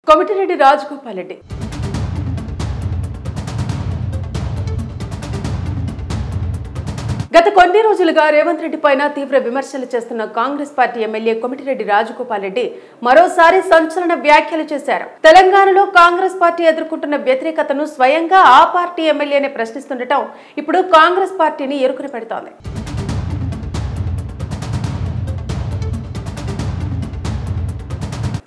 కోమటిరెడ్డి రాజగోపాల్ రెడ్డి గత కొన్ని రోజులుగా రేవంత్ రెడ్డి పైన తీవ్ర విమర్శలు చేస్తున్న కాంగ్రెస్ పార్టీ ఎమ్మెల్యే కోమటిరెడ్డి రాజగోపాల్ రెడ్డి మరోసారి సంచలన వ్యాఖ్యలు చేశారు. తెలంగాణలో కాంగ్రెస్ పార్టీ ఎదుర్కొంటున్న వ్యతిరేకతను స్వయంగా ఆ పార్టీ ఎమ్మెల్యేనే ప్రశ్నిస్తుండటం ఇప్పుడు కాంగ్రెస్ పార్టీని ఎరుకున పెడుతోంది.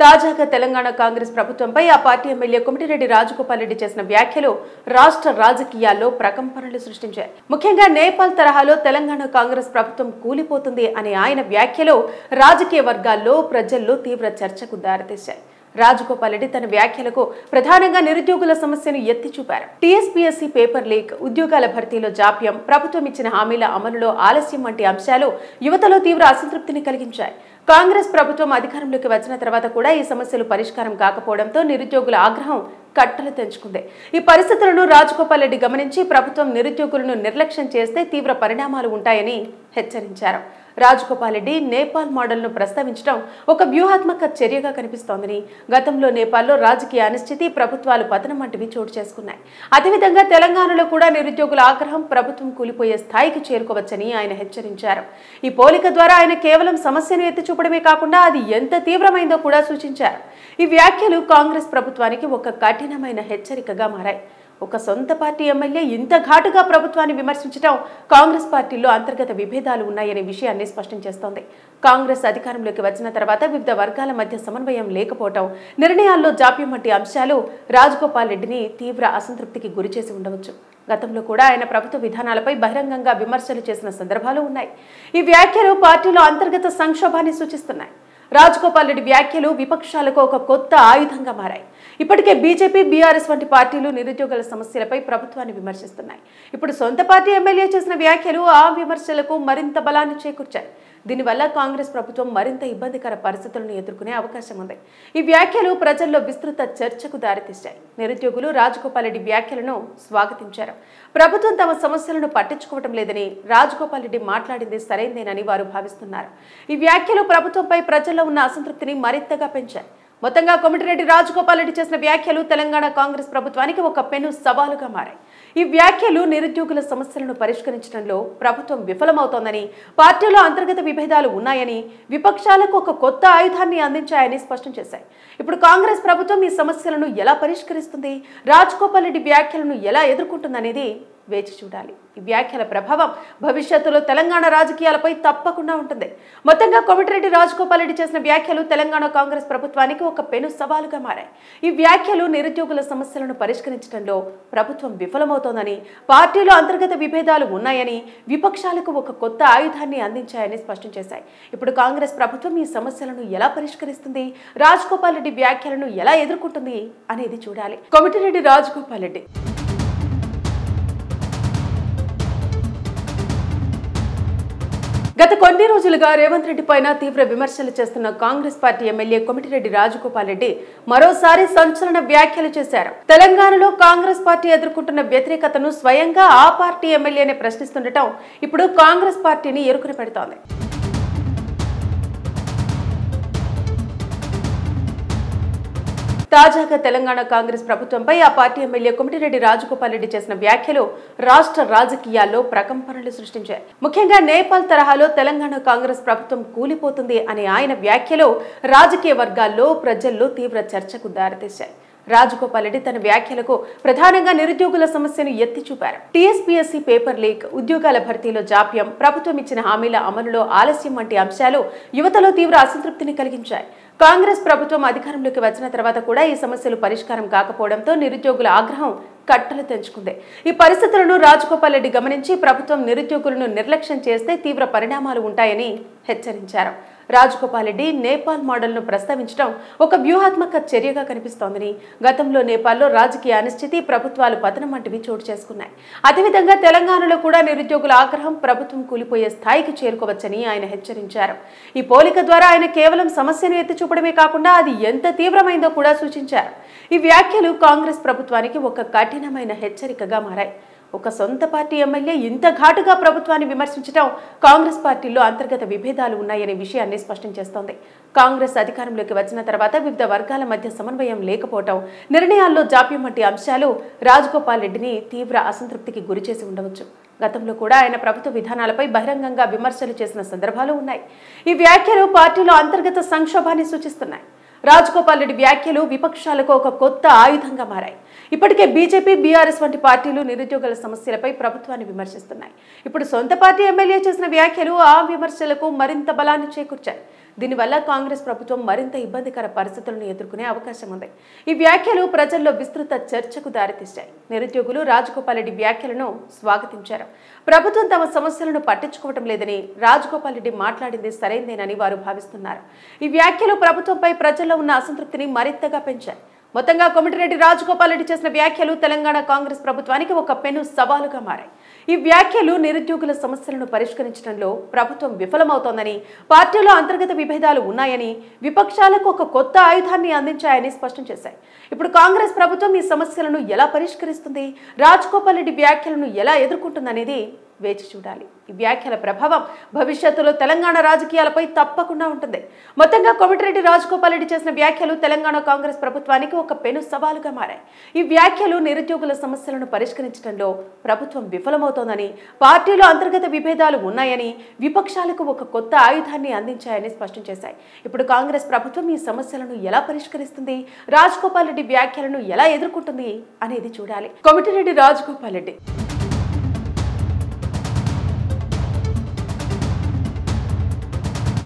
తాజాగా తెలంగాణ కాంగ్రెస్ ప్రభుత్వంపై ఆ పార్టీ ఎమ్మెల్యే కోమటిరెడ్డి రాజగోపాల్ రెడ్డి చేసిన వ్యాఖ్యలు రాష్ట్ర రాజకీయాల్లో ప్రకంపనలు సృష్టించాయి. ముఖ్యంగా నేపాల్ తరహాలో తెలంగాణ కాంగ్రెస్ ప్రభుత్వం కూలిపోతుంది అనే ఆయన వ్యాఖ్యలు రాజకీయ వర్గాల్లో ప్రజల్లో తీవ్ర చర్చకు దారితీశాయి. రాజగోపాల్ రెడ్డి తన వ్యాఖ్యలకు ప్రధానంగా నిరుద్యోగుల సమస్యను ఎత్తి చూపారు. టీఎస్పీఎస్సీ పేపర్ లీక్, ఉద్యోగాల భర్తీలో జాప్యం, ప్రభుత్వం ఇచ్చిన హామీల అమలులో ఆలస్యం వంటి అంశాలు యువతలో తీవ్ర అసంతృప్తిని కలిగించాయి. కాంగ్రెస్ ప్రభుత్వం అధికారంలోకి వచ్చిన తర్వాత కూడా ఈ సమస్యలు పరిష్కారం కాకపోవడంతో నిరుద్యోగుల ఆగ్రహం కట్టలు తెంచుకుంది. ఈ పరిస్థితులను రాజగోపాల్ రెడ్డి గమనించి ప్రభుత్వం నిరుద్యోగులను నిర్లక్ష్యం చేస్తే తీవ్ర పరిణామాలు ఉంటాయని హెచ్చరించారు. రాజగోపాల్ రెడ్డి నేపాల్ మోడల్ను ప్రస్తావించడం ఒక వ్యూహాత్మక చర్యగా కనిపిస్తోందని, గతంలో నేపాల్లో రాజకీయ అనిశ్చితి, ప్రభుత్వాలు పతనం వంటివి చోటు చేసుకున్నాయి. అదేవిధంగా తెలంగాణలో కూడా నిరుద్యోగుల ఆగ్రహం ప్రభుత్వం కూలిపోయే స్థాయికి చేరుకోవచ్చని ఆయన హెచ్చరించారు. ఈ పోలిక ద్వారా ఆయన కేవలం సమస్యను ఎత్తి చూపడమే కాకుండా అది ఎంత తీవ్రమైందో కూడా సూచించారు. ఈ వ్యాఖ్యలు కాంగ్రెస్ ప్రభుత్వానికి ఒక కఠినమైన హెచ్చరికగా మారాయి. ఒక సొంత పార్టీ ఎమ్మెల్యే ఇంత ఘాటుగా ప్రభుత్వాన్ని విమర్శించడం కాంగ్రెస్ పార్టీలో అంతర్గత విభేదాలు ఉన్నాయనే విషయాన్ని స్పష్టం చేస్తోంది. కాంగ్రెస్ అధికారంలోకి వచ్చిన తర్వాత వివిధ వర్గాల మధ్య సమన్వయం లేకపోవడం, నిర్ణయాల్లో జాప్యం వంటి అంశాలు రాజగోపాల్ రెడ్డిని తీవ్ర అసంతృప్తికి గురిచేసి ఉండవచ్చు. గతంలో కూడా ఆయన ప్రభుత్వ విధానాలపై బహిరంగంగా విమర్శలు చేసిన సందర్భాలు ఉన్నాయి. ఈ వ్యాఖ్యలు పార్టీలో అంతర్గత సంక్షోభాన్ని సూచిస్తున్నాయి. రాజగోపాల్ రెడ్డి వ్యాఖ్యలు విపక్షాలకు ఒక కొత్త ఆయుధంగా మారాయి. ఇప్పటికే బీజేపీ, బీఆర్ఎస్ వంటి పార్టీలు నిరుద్యోగుల సమస్యలపై ప్రభుత్వాన్ని విమర్శిస్తున్నాయి. ఇప్పుడు సొంత పార్టీ ఎమ్మెల్యే చేసిన వ్యాఖ్యలు ఆ విమర్శలకు మరింత బలాన్ని చేకూర్చాయి. దీనివల్ల కాంగ్రెస్ ప్రభుత్వం మరింత ఇబ్బందికర పరిస్థితులను ఎదుర్కొనే అవకాశం ఉంది. ఈ వ్యాఖ్యలు ప్రజల్లో విస్తృత చర్చకు దారితీశాయి. నిరుద్యోగులు రాజగోపాల్ రెడ్డి వ్యాఖ్యలను స్వాగతించారు. ప్రభుత్వం తమ సమస్యలను పట్టించుకోవటం లేదని, రాజగోపాల్ రెడ్డి మాట్లాడింది సరైందేనని వారు భావిస్తున్నారు. ఈ వ్యాఖ్యలు ప్రభుత్వంపై ప్రజల్లో ఉన్న అసంతృప్తిని మరింతగా పెంచాయి. మొత్తంగా కోమటిరెడ్డి రాజగోపాల్ రెడ్డి చేసిన వ్యాఖ్యలు తెలంగాణ కాంగ్రెస్ ప్రభుత్వానికి ఒక పెను సవాలుగా మారాయి. ఈ వ్యాఖ్యలు నిరుద్యోగుల సమస్యలను పరిష్కరించడంలో ప్రభుత్వం విఫలమవుతోందని, పార్టీలో అంతర్గత విభేదాలు ఉన్నాయని, విపక్షాలకు ఒక కొత్త ఆయుధాన్ని అందించాయని స్పష్టం చేశాయి. ఇప్పుడు కాంగ్రెస్ ప్రభుత్వం ఈ సమస్యలను ఎలా పరిష్కరిస్తుంది, రాజగోపాల్ రెడ్డి వ్యాఖ్యలను ఎలా ఎదుర్కొంటుందనేది వేచి చూడాలి. ఈ వ్యాఖ్యల ప్రభావం భవిష్యత్తులో తెలంగాణ రాజకీయాలపై తప్పకుండా ఉంటుంది. మొత్తంగా కోమటిరెడ్డి రాజగోపాల్ రెడ్డి చేసిన వ్యాఖ్యలు తెలంగాణ కాంగ్రెస్ ప్రభుత్వానికి ఒక పెను సవాలుగా మారాయి. ఈ వ్యాఖ్యలు నిరుద్యోగుల సమస్యలను పరిష్కరించడంలో ప్రభుత్వం విఫలమవుతోందని, పార్టీలో అంతర్గత విభేదాలు ఉన్నాయని, విపక్షాలకు ఒక కొత్త ఆయుధాన్ని అందించాయని స్పష్టం చేశాయి. ఇప్పుడు కాంగ్రెస్ ప్రభుత్వం ఈ సమస్యలను ఎలా పరిష్కరిస్తుంది, రాజగోపాల్ రెడ్డి వ్యాఖ్యలను ఎలా ఎదుర్కొంటుంది అనేది చూడాలి. కోమటిరెడ్డి రాజగోపాల్ రెడ్డి గత కొన్ని రోజులుగా రేవంత్ రెడ్డి పైన తీవ్ర విమర్శలు చేస్తున్న కాంగ్రెస్ పార్టీ ఎమ్మెల్యే కోమటిరెడ్డి రాజగోపాల్ రెడ్డి మరోసారి సంచలన వ్యాఖ్యలు చేశారు. తెలంగాణలో కాంగ్రెస్ పార్టీ ఎదుర్కొంటున్న వ్యతిరేకతను స్వయంగా ఆ పార్టీ ఎమ్మెల్యేనే ప్రశ్నిస్తుండటం ఇప్పుడు కాంగ్రెస్ పార్టీని ఎరుకున పెడుతోంది. తాజాగా తెలంగాణ కాంగ్రెస్ ప్రభుత్వంపై ఆ పార్టీ ఎమ్మెల్యే కోమటిరెడ్డి రాజగోపాల్ రెడ్డి చేసిన వ్యాఖ్యలు రాష్ట్ర రాజకీయాల్లో ప్రకంపనలు సృష్టించాయి. ముఖ్యంగా నేపాల్ తరహాలో తెలంగాణ కాంగ్రెస్ ప్రభుత్వం కూలిపోతుంది అనే ఆయన వ్యాఖ్యలు రాజకీయ వర్గాల్లో ప్రజల్లో తీవ్ర చర్చకు దారితీశాయి. రాజగోపాల్ రెడ్డి తన వ్యాఖ్యలకు ప్రధానంగా నిరుద్యోగుల సమస్యను ఎత్తి చూపారు. టీఎస్పీఎస్సీ పేపర్ లీక్, ఉద్యోగాల భర్తీలో జాప్యం, ప్రభుత్వం ఇచ్చిన హామీల అమలులో ఆలస్యం వంటి అంశాలు యువతలో తీవ్ర అసంతృప్తిని కలిగించాయి. కాంగ్రెస్ ప్రభుత్వం అధికారంలోకి వచ్చిన తర్వాత కూడా ఈ సమస్యలు పరిష్కారం కాకపోవడంతో నిరుద్యోగుల ఆగ్రహం కట్టలు తెంచుకుంది. ఈ పరిస్థితులను రాజగోపాల్ రెడ్డి గమనించి ప్రభుత్వం నిరుద్యోగులను నిర్లక్ష్యం చేస్తే తీవ్ర పరిణామాలు ఉంటాయని హెచ్చరించారు. రాజగోపాల్ రెడ్డి నేపాల్ మోడల్ను ప్రస్తావించడం ఒక వ్యూహాత్మక చర్యగా కనిపిస్తోందని, గతంలో నేపాల్లో రాజకీయ అనిశ్చితి, ప్రభుత్వాలు పతనం వంటివి చోటు చేసుకున్నాయి. అదేవిధంగా తెలంగాణలో కూడా నిరుద్యోగుల ఆగ్రహం ప్రభుత్వం కూలిపోయే స్థాయికి చేరుకోవచ్చని ఆయన హెచ్చరించారు. ఈ పోలిక ద్వారా ఆయన కేవలం సమస్యను ఎత్తి చూపడమే కాకుండా అది ఎంత తీవ్రమైందో కూడా సూచించారు. ఈ వ్యాఖ్యలు కాంగ్రెస్ ప్రభుత్వానికి ఒక కఠినమైన హెచ్చరికగా మారాయి. ఒక సొంత పార్టీ ఎమ్మెల్యే ఇంత ఘాటుగా ప్రభుత్వాన్ని విమర్శించడం కాంగ్రెస్ పార్టీలో అంతర్గత విభేదాలు ఉన్నాయనే విషయాన్ని స్పష్టం చేస్తోంది. కాంగ్రెస్ అధికారంలోకి వచ్చిన తర్వాత వివిధ వర్గాల మధ్య సమన్వయం లేకపోవడం, నిర్ణయాల్లో జాప్యం వంటి అంశాలు రాజగోపాల్ రెడ్డిని తీవ్ర అసంతృప్తికి గురిచేసి ఉండవచ్చు. గతంలో కూడా ఆయన ప్రభుత్వ విధానాలపై బహిరంగంగా విమర్శలు చేసిన సందర్భాలు ఉన్నాయి. ఈ వ్యాఖ్యలు పార్టీలో అంతర్గత సంక్షోభాన్ని సూచిస్తున్నాయి. రాజగోపాల్ రెడ్డి వ్యాఖ్యలు విపక్షాలకు ఒక కొత్త ఆయుధంగా మారాయి. ఇప్పటికే బీజేపీ, బీఆర్ఎస్ వంటి పార్టీలు నిరుద్యోగుల సమస్యలపై ప్రభుత్వాన్ని విమర్శిస్తున్నాయి. ఇప్పుడు సొంత పార్టీ ఎమ్మెల్యే చేసిన వ్యాఖ్యలు ఆ విమర్శలకు మరింత బలాన్ని చేకూర్చాయి. దీనివల్ల కాంగ్రెస్ ప్రభుత్వం మరింత ఇబ్బందికర పరిస్థితులను ఎదుర్కొనే అవకాశం ఉంది. ఈ వ్యాఖ్యలు ప్రజల్లో విస్తృత చర్చకు దారితీశాయి. నిరుద్యోగులు రాజగోపాల్ రెడ్డి వ్యాఖ్యలను స్వాగతించారు. ప్రభుత్వం తమ సమస్యలను పట్టించుకోవటం లేదని, రాజగోపాల్ రెడ్డి మాట్లాడింది సరైందేనని వారు భావిస్తున్నారు. ఈ వ్యాఖ్యలు ప్రభుత్వంపై ప్రజల్లో ఉన్న అసంతృప్తిని మరింతగా పెంచాయి. మొత్తంగా కోమటిరెడ్డి రాజగోపాల్ రెడ్డి చేసిన వ్యాఖ్యలు తెలంగాణ కాంగ్రెస్ ప్రభుత్వానికి ఒక పెను సవాలుగా మారాయి. ఈ వ్యాఖ్యలు నిరుద్యోగుల సమస్యలను పరిష్కరించడంలో ప్రభుత్వం విఫలమవుతోందని, పార్టీలో అంతర్గత విభేదాలు ఉన్నాయని, విపక్షాలకు ఒక కొత్త ఆయుధాన్ని అందించాయని స్పష్టం చేశాయి. ఇప్పుడు కాంగ్రెస్ ప్రభుత్వం ఈ సమస్యలను ఎలా పరిష్కరిస్తుంది, రాజగోపాల్ రెడ్డి వ్యాఖ్యలను ఎలా ఎదుర్కొంటుందనేది వేచి చూడాలి. ఈ వ్యాఖ్యల ప్రభావం భవిష్యత్తులో తెలంగాణ రాజకీయాలపై తప్పకుండా ఉంటుంది. మొత్తంగా కోమటిరెడ్డి రాజగోపాల్ రెడ్డి చేసిన వ్యాఖ్యలు తెలంగాణ కాంగ్రెస్ ప్రభుత్వానికి ఒక పెను సవాలుగా మారాయి. ఈ వ్యాఖ్యలు నిరుద్యోగుల సమస్యలను పరిష్కరించడంలో ప్రభుత్వం విఫలమవుతోందని, పార్టీలో అంతర్గత విభేదాలు ఉన్నాయని, విపక్షాలకు ఒక కొత్త ఆయుధాన్ని అందించాయని స్పష్టం చేశాయి. ఇప్పుడు కాంగ్రెస్ ప్రభుత్వం ఈ సమస్యలను ఎలా పరిష్కరిస్తుంది, రాజగోపాల్ రెడ్డి వ్యాఖ్యలను ఎలా ఎదుర్కొంటుంది అనేది చూడాలి. కోమటిరెడ్డి రాజగోపాల్ రెడ్డి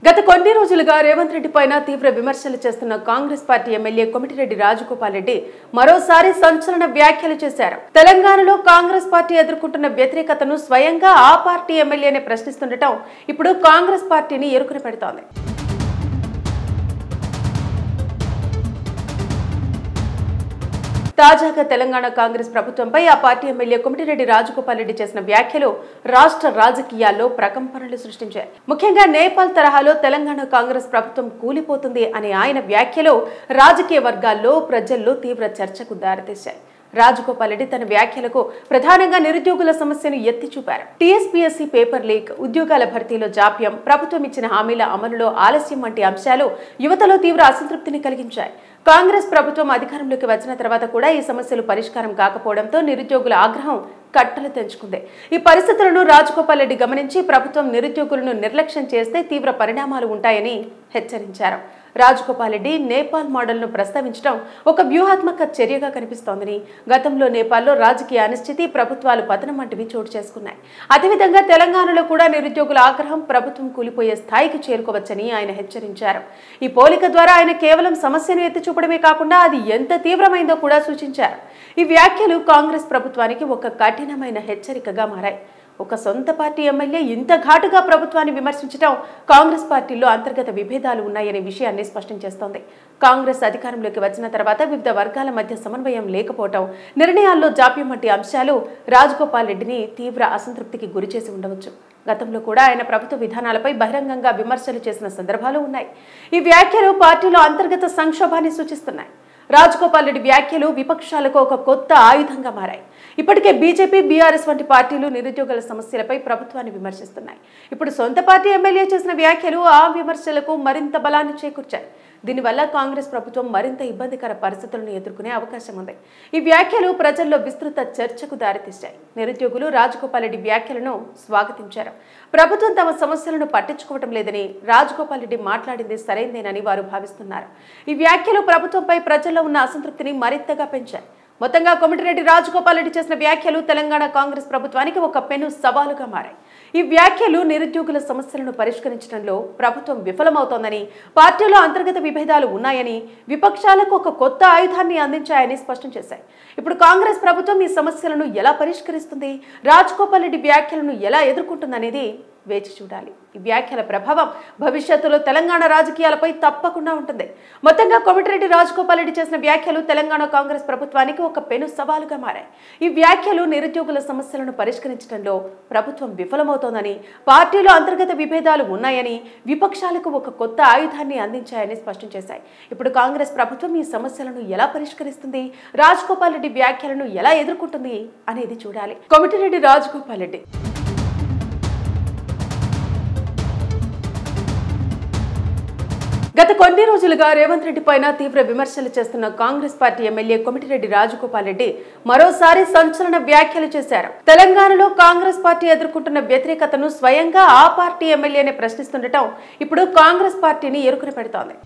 గత కొన్ని రోజులుగా రేవంత్ రెడ్డి పైన తీవ్ర విమర్శలు చేస్తున్న కాంగ్రెస్ పార్టీ ఎమ్మెల్యే కోమటిరెడ్డి రాజగోపాల్ రెడ్డి మరోసారి సంచలన వ్యాఖ్యలు చేశారు. తెలంగాణలో కాంగ్రెస్ పార్టీ ఎదుర్కొంటున్న వ్యతిరేకతను స్వయంగా ఆ పార్టీ ఎమ్మెల్యేనే ప్రశ్నిస్తుండటం ఇప్పుడు కాంగ్రెస్ పార్టీని ఎరుకున పెడుతోంది. తాజాగా తెలంగాణ కాంగ్రెస్ ప్రభుత్వంపై ఆ పార్టీ ఎమ్మెల్యే కోమటిరెడ్డి రాజగోపాల్ రెడ్డి చేసిన వ్యాఖ్యలు రాష్ట్ర రాజకీయాల్లో ప్రకంపనలు సృష్టించాయి. ముఖ్యంగా నేపాల్ తరహాలో తెలంగాణ కాంగ్రెస్ ప్రభుత్వం కూలిపోతుంది అనే ఆయన వ్యాఖ్యలు రాజకీయ వర్గాల్లో, ప్రజల్లో తీవ్ర చర్చకు దారితీశాయి. రాజగోపాల్ రెడ్డి తన వ్యాఖ్యలకు ప్రధానంగా నిరుద్యోగుల సమస్యను ఎత్తి చూపారు. టీఎస్పీఎస్సీ పేపర్ లీక్, ఉద్యోగాల భర్తీలో జాప్యం, ప్రభుత్వం ఇచ్చిన హామీల అమలులో ఆలస్యం వంటి అంశాలు యువతలో తీవ్ర అసంతృప్తిని కలిగించాయి. కాంగ్రెస్ ప్రభుత్వం అధికారంలోకి వచ్చిన తర్వాత కూడా ఈ సమస్యలు పరిష్కారం కాకపోవడంతో నిరుద్యోగుల ఆగ్రహం కట్టలు తెంచుకుంది. ఈ పరిస్థితులను రాజగోపాల్ రెడ్డి గమనించి ప్రభుత్వం నిరుద్యోగులను నిర్లక్ష్యం చేస్తే తీవ్ర పరిణామాలు ఉంటాయని హెచ్చరించారు. రాజగోపాల్ రెడ్డి నేపాల్ మోడల్ను ప్రస్తావించడం ఒక వ్యూహాత్మక చర్యగా కనిపిస్తోందని, గతంలో నేపాల్లో రాజకీయ అనిశ్చితి, ప్రభుత్వాలు పతనం వంటివి చోటు చేసుకున్నాయి. అదేవిధంగా తెలంగాణలో కూడా నిరుద్యోగుల ఆగ్రహం ప్రభుత్వం కూలిపోయే స్థాయికి చేరుకోవచ్చని ఆయన హెచ్చరించారు. ఈ పోలిక ద్వారా ఆయన కేవలం సమస్యను ఎత్తి చూపడమే కాకుండా అది ఎంత తీవ్రమైందో కూడా సూచించారు. ఈ వ్యాఖ్యలు కాంగ్రెస్ ప్రభుత్వానికి ఒక కఠినమైన హెచ్చరికగా మారాయి. ఒక సొంత పార్టీ ఎమ్మెల్యే ఇంత ఘాటుగా ప్రభుత్వాన్ని విమర్శించడం కాంగ్రెస్ పార్టీలో అంతర్గత విభేదాలు ఉన్నాయనే విషయాన్ని స్పష్టం చేస్తోంది. కాంగ్రెస్ అధికారంలోకి వచ్చిన తర్వాత వివిధ వర్గాల మధ్య సమన్వయం లేకపోవడం, నిర్ణయాల్లో జాప్యం వంటి అంశాలు రాజగోపాల్ రెడ్డిని తీవ్ర అసంతృప్తికి గురిచేసి ఉండవచ్చు. గతంలో కూడా ఆయన ప్రభుత్వ విధానాలపై బహిరంగంగా విమర్శలు చేసిన సందర్భాలు ఉన్నాయి. ఈ వ్యాఖ్యలు పార్టీలో అంతర్గత సంక్షోభాన్ని సూచిస్తున్నాయి. రాజగోపాల్ రెడ్డి వ్యాఖ్యలు విపక్షాలకు ఒక కొత్త ఆయుధంగా మారాయి. ఇప్పటికే బీజేపీ, బీఆర్ఎస్ వంటి పార్టీలు నిరుద్యోగుల సమస్యలపై ప్రభుత్వాన్ని విమర్శిస్తున్నాయి. ఇప్పుడు సొంత పార్టీ ఎమ్మెల్యే చేసిన వ్యాఖ్యలు ఆ విమర్శలకు మరింత బలాన్ని చేకూర్చాయి. దీనివల్ల కాంగ్రెస్ ప్రభుత్వం మరింత ఇబ్బందికర పరిస్థితులను ఎదుర్కొనే అవకాశం ఉంది. ఈ వ్యాఖ్యలు ప్రజల్లో విస్తృత చర్చకు దారితీశాయి. నిరుద్యోగులు రాజగోపాల్ రెడ్డి వ్యాఖ్యలను స్వాగతించారు. ప్రభుత్వం తమ సమస్యలను పట్టించుకోవటం లేదని, రాజగోపాల్ రెడ్డి మాట్లాడింది సరైందేనని వారు భావిస్తున్నారు. ఈ వ్యాఖ్యలు ప్రభుత్వంపై ప్రజల్లో ఉన్న అసంతృప్తిని మరింతగా పెంచాయి. మొత్తంగా కోమటిరెడ్డి రాజగోపాల్ రెడ్డి చేసిన వ్యాఖ్యలు తెలంగాణ కాంగ్రెస్ ప్రభుత్వానికి ఒక పెను సవాలుగా మారాయి. ఈ వ్యాఖ్యలు నిరుద్యోగుల సమస్యలను పరిష్కరించడంలో ప్రభుత్వం విఫలమవుతోందని, పార్టీలో అంతర్గత విభేదాలు ఉన్నాయని, విపక్షాలకు ఒక కొత్త ఆయుధాన్ని అందించాయని స్పష్టం చేశాయి. ఇప్పుడు కాంగ్రెస్ ప్రభుత్వం ఈ సమస్యలను ఎలా పరిష్కరిస్తుంది, రాజగోపాల్ రెడ్డి వ్యాఖ్యలను ఎలా ఎదుర్కొంటుందనేది వేచి చూడాలి. ఈ వ్యాఖ్యల ప్రభావం భవిష్యత్తులో తెలంగాణ రాజకీయాలపై తప్పకుండా ఉంటుంది. మొత్తంగా కోమటిరెడ్డి రాజగోపాల్ రెడ్డి చేసిన వ్యాఖ్యలు తెలంగాణ కాంగ్రెస్ ప్రభుత్వానికి ఒక పెను సవాలుగా మారాయి. ఈ వ్యాఖ్యలు నిరుద్యోగుల సమస్యలను పరిష్కరించడంలో ప్రభుత్వం విఫలమవుతోందని, పార్టీలో అంతర్గత విభేదాలు ఉన్నాయని, విపక్షాలకు ఒక కొత్త ఆయుధాన్ని అందించాయని స్పష్టం చేశాయి. ఇప్పుడు కాంగ్రెస్ ప్రభుత్వం ఈ సమస్యలను ఎలా పరిష్కరిస్తుంది, రాజగోపాల్ రెడ్డి వ్యాఖ్యలను ఎలా ఎదుర్కొంటుంది అనేది చూడాలి. కోమటిరెడ్డి రాజగోపాల్ రెడ్డి గత కొన్ని రోజులుగా రేవంత్ రెడ్డి పైన తీవ్ర విమర్శలు చేస్తున్న కాంగ్రెస్ పార్టీ ఎమ్మెల్యే కోమటిరెడ్డి రాజగోపాల్ రెడ్డి మరోసారి సంచలన వ్యాఖ్యలు చేశారు. తెలంగాణలో కాంగ్రెస్ పార్టీ ఎదుర్కొంటున్న వ్యతిరేకతను స్వయంగా ఆ పార్టీ ఎమ్మెల్యేనే ప్రశ్నిస్తుండటం ఇప్పుడు కాంగ్రెస్ పార్టీని ఎరుకున పెడుతోంది.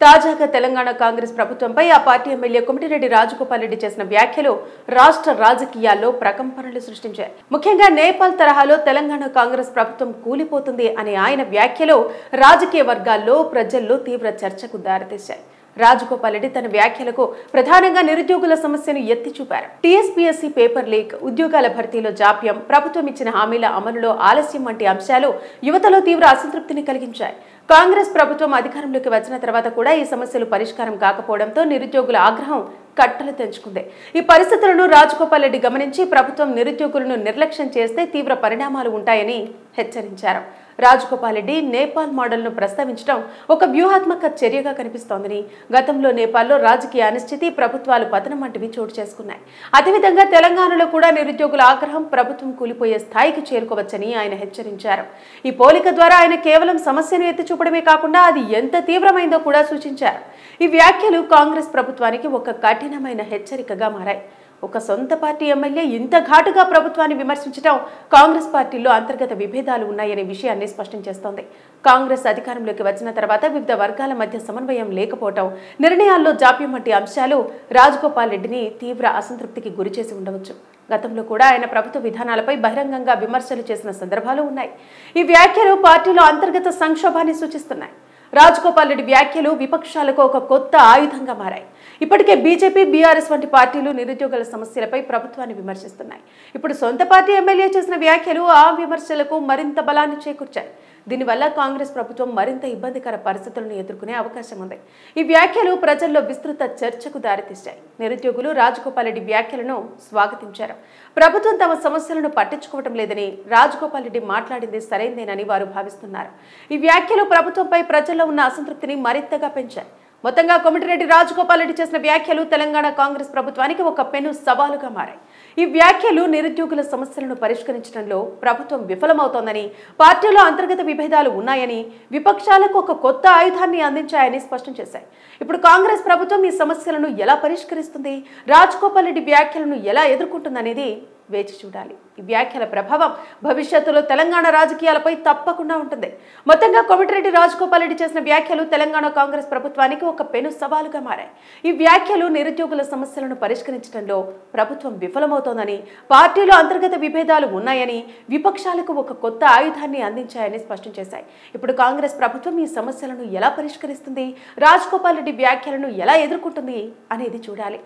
తాజాగా తెలంగాణ కాంగ్రెస్ ప్రభుత్వంపై ఆ పార్టీ ఎమ్మెల్యే కోమటిరెడ్డి రాజగోపాల్ రెడ్డి చేసిన వ్యాఖ్యలు రాష్ట్ర రాజకీయాల్లో ప్రకంపనలు సృష్టించాయి. ముఖ్యంగా నేపాల్ తరహాలో తెలంగాణ కాంగ్రెస్ ప్రభుత్వం కూలిపోతుంది అనే ఆయన వ్యాఖ్యలు రాజకీయ వర్గాల్లో ప్రజల్లో తీవ్ర చర్చకు దారితీశాయి. రాజగోపాల్ రెడ్డి తన వ్యాఖ్యలకు ప్రధానంగా నిరుద్యోగుల సమస్యను ఎత్తి చూపారు. టీఎస్పీఎస్సీ పేపర్ లీక్, ఉద్యోగాల భర్తీలో జాప్యం, ప్రభుత్వం ఇచ్చిన హామీల అమలులో ఆలస్యం వంటి అంశాలు యువతలో తీవ్ర అసంతృప్తిని కలిగించాయి. కాంగ్రెస్ ప్రభుత్వం అధికారంలోకి వచ్చిన తర్వాత కూడా ఈ సమస్యలు పరిష్కారం కాకపోవడంతో నిరుద్యోగుల ఆగ్రహం కట్టలు తెంచుకుంది. ఈ పరిస్థితులను రాజగోపాల్ రెడ్డి గమనించి ప్రభుత్వం నిరుద్యోగులను నిర్లక్ష్యం చేస్తే తీవ్ర పరిణామాలు ఉంటాయని హెచ్చరించారు. రాజగోపాల్ రెడ్డి నేపాల్ మోడల్ను ప్రస్తావించడం ఒక వ్యూహాత్మక చర్యగా కనిపిస్తోందని, గతంలో నేపాల్లో రాజకీయ అనిశ్చితి, ప్రభుత్వాలు పతనం వంటివి చోటు చేసుకున్నాయి. అదేవిధంగా తెలంగాణలో కూడా నిరుద్యోగుల ఆగ్రహం ప్రభుత్వం కూలిపోయే స్థాయికి చేరుకోవచ్చని ఆయన హెచ్చరించారు. ఈ పోలిక ద్వారా ఆయన కేవలం సమస్యను ఎత్తి చూపడమే కాకుండా అది ఎంత తీవ్రమైందో కూడా సూచించారు. ఈ వ్యాఖ్యలు కాంగ్రెస్ ప్రభుత్వానికి ఒక కఠినమైన హెచ్చరికగా మారాయి. ఒక సొంత పార్టీ ఎమ్మెల్యే ఇంత ఘాటుగా ప్రభుత్వాన్ని విమర్శించడం కాంగ్రెస్ పార్టీలో అంతర్గత విభేదాలు ఉన్నాయనే విషయాన్ని స్పష్టం చేస్తోంది. కాంగ్రెస్ అధికారంలోకి వచ్చిన తర్వాత వివిధ వర్గాల మధ్య సమన్వయం లేకపోవడం, నిర్ణయాల్లో జాప్యం వంటి అంశాలు రాజగోపాల్ రెడ్డిని తీవ్ర అసంతృప్తికి గురిచేసి ఉండవచ్చు. గతంలో కూడా ఆయన ప్రభుత్వ విధానాలపై బహిరంగంగా విమర్శలు చేసిన సందర్భాలు ఉన్నాయి. ఈ వ్యాఖ్యలు పార్టీలో అంతర్గత సంక్షోభాన్ని సూచిస్తున్నాయి. రాజగోపాల్ రెడ్డి వ్యాఖ్యలు విపక్షాలకు ఒక కొత్త ఆయుధంగా మారాయి. ఇప్పటికే బీజేపీ, బీఆర్ఎస్ వంటి పార్టీలు నిరుద్యోగుల సమస్యలపై ప్రభుత్వాన్ని విమర్శిస్తున్నాయి. ఇప్పుడు సొంత పార్టీ ఎమ్మెల్యే చేసిన వ్యాఖ్యలు ఆ విమర్శలకు మరింత బలాన్ని చేకూర్చాయి. దీనివల్ల కాంగ్రెస్ ప్రభుత్వం మరింత ఇబ్బందికర పరిస్థితులను ఎదుర్కొనే అవకాశం ఉంది. ఈ వ్యాఖ్యలు ప్రజల్లో విస్తృత చర్చకు దారితీశాయి. నిరుద్యోగులు రాజగోపాల్ రెడ్డి వ్యాఖ్యలను స్వాగతించారు. ప్రభుత్వం తమ సమస్యలను పట్టించుకోవటం లేదని, రాజగోపాల్ రెడ్డి మాట్లాడింది సరైందేనని వారు భావిస్తున్నారు. ఈ వ్యాఖ్యలు ప్రభుత్వంపై ప్రజల్లో ఉన్న అసంతృప్తిని మరింతగా పెంచాయి. మొత్తంగా కోమటిరెడ్డి రాజగోపాల్ రెడ్డి చేసిన వ్యాఖ్యలు తెలంగాణ కాంగ్రెస్ ప్రభుత్వానికి ఒక పెను సవాలుగా మారాయి. ఈ వ్యాఖ్యలు నిరుద్యోగుల సమస్యలను పరిష్కరించడంలో ప్రభుత్వం విఫలమవుతోందని, పార్టీలో అంతర్గత విభేదాలు ఉన్నాయని, విపక్షాలకు ఒక కొత్త ఆయుధాన్ని అందించాయని స్పష్టం చేశాయి. ఇప్పుడు కాంగ్రెస్ ప్రభుత్వం ఈ సమస్యలను ఎలా పరిష్కరిస్తుంది, రాజగోపాల్ రెడ్డి వ్యాఖ్యలను ఎలా ఎదుర్కొంటుందనేది వేచి చూడాలి. ఈ వ్యాఖ్యల ప్రభావం భవిష్యత్తులో తెలంగాణ రాజకీయాలపై తప్పకుండా ఉంటుంది. మొత్తంగా కోమటిరెడ్డి రాజగోపాల్ రెడ్డి చేసిన వ్యాఖ్యలు తెలంగాణ కాంగ్రెస్ ప్రభుత్వానికి ఒక పెను సవాలుగా మారాయి. ఈ వ్యాఖ్యలు నిరుద్యోగుల సమస్యలను పరిష్కరించడంలో ప్రభుత్వం విఫలమవుతోందని, పార్టీలో అంతర్గత విభేదాలు ఉన్నాయని, విపక్షాలకు ఒక కొత్త ఆయుధాన్ని అందించాయని స్పష్టం చేశాయి. ఇప్పుడు కాంగ్రెస్ ప్రభుత్వం ఈ సమస్యలను ఎలా పరిష్కరిస్తుంది, రాజగోపాల్ రెడ్డి వ్యాఖ్యలను ఎలా ఎదుర్కొంటుంది అనేది చూడాలి.